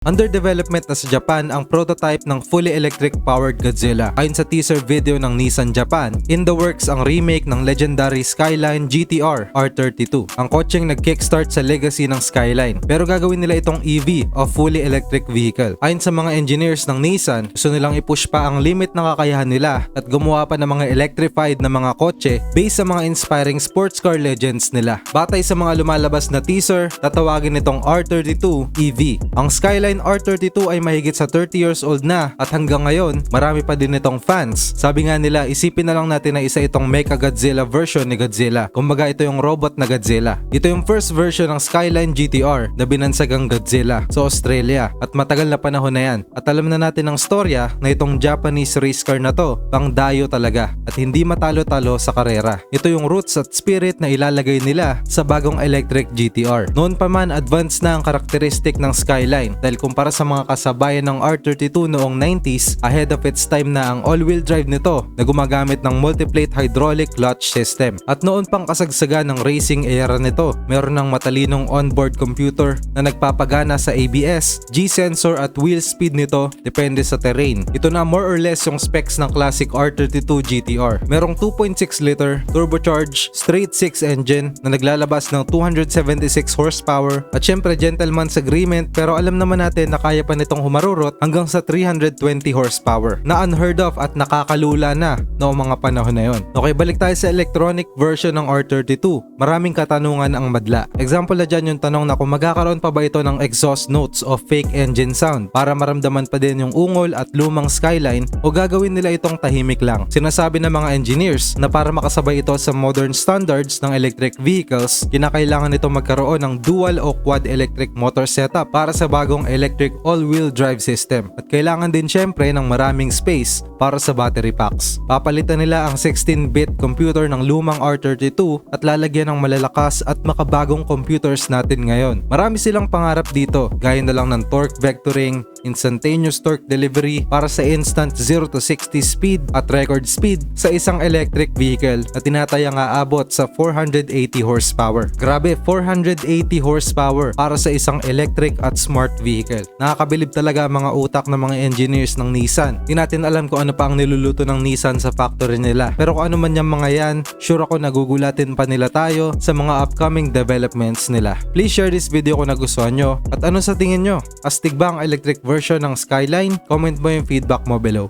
Under development na sa Japan ang prototype ng fully electric powered Godzilla. Ayon sa teaser video ng Nissan Japan, in the works ang remake ng legendary Skyline GTR R32. Ang kotseng nag-kickstart sa legacy ng Skyline, pero gagawin nila itong EV o fully electric vehicle. Ayon sa mga engineers ng Nissan, gusto nilang i-push pa ang limit ng kakayahan nila at gumawa pa ng mga electrified na mga kotse based sa mga inspiring sports car legends nila. Batay sa mga lumalabas na teaser, tatawagin itong R32 EV. Ang Skyline R32 ay mahigit sa 30 years old na at hanggang ngayon, marami pa din itong fans. Sabi nga nila, isipin na lang natin na isa itong Mecha Godzilla version ni Godzilla. Kumbaga ito yung robot na Godzilla. Ito yung first version ng Skyline GTR na binansagang Godzilla sa Australia at matagal na panahon na yan. At alam na natin ang storya na itong Japanese race car na to, pang dayo talaga at hindi matalo-talo sa karera. Ito yung roots at spirit na ilalagay nila sa bagong electric GTR. Noon pa man, advanced na ang karakteristik ng Skyline dahil kumpara sa mga kasabayan ng R32 noong 90s, ahead of its time na ang all-wheel drive nito na gumagamit ng multiplate hydraulic clutch system. At noon pang kasagsagan ng racing era nito, meron ng matalinong onboard computer na nagpapagana sa ABS, G-sensor at wheel speed nito depende sa terrain. Ito na more or less yung specs ng classic R32 GTR. Merong 2.6 liter turbocharged straight 6 engine na naglalabas ng 276 horsepower at syempre gentleman's agreement, pero alam naman natin na kaya pa nitong humarurot hanggang sa 320 horsepower na unheard of at nakakalula na noong mga panahon na yon. Okay, balik tayo sa electronic version ng R32. Maraming katanungan ang madla. Example na dyan yung tanong na kung magkakaroon pa ba ito ng exhaust notes o fake engine sound para maramdaman pa din yung ungol at lumang Skyline o gagawin nila itong tahimik lang. Sinasabi ng mga engineers na para makasabay ito sa modern standards ng electric vehicles, kinakailangan ito magkaroon ng dual o quad electric motor setup para sa bagong electric all-wheel drive system at kailangan din syempre ng maraming space para sa battery packs. Papalitan nila ang 16-bit computer ng lumang R32 at lalagyan ng malalakas at makabagong computers natin ngayon. Marami silang pangarap dito, gaya na lang ng torque vectoring, instantaneous torque delivery para sa instant 0 to 60 speed at record speed sa isang electric vehicle na tinatayang aabot sa 480 horsepower. Grabe, 480 horsepower para sa isang electric at smart vehicle. Nakakabilib talaga ang mga utak ng mga engineers ng Nissan. Di natin alam kung ano pa ang niluluto ng Nissan sa factory nila. Pero kung ano man yung mga yan, sure ako nagugulatin pa nila tayo sa mga upcoming developments nila. Please share this video kung nagustuhan nyo. At ano sa tingin nyo? Astig ba ang electric version ng Skyline? Comment mo yung feedback mo below.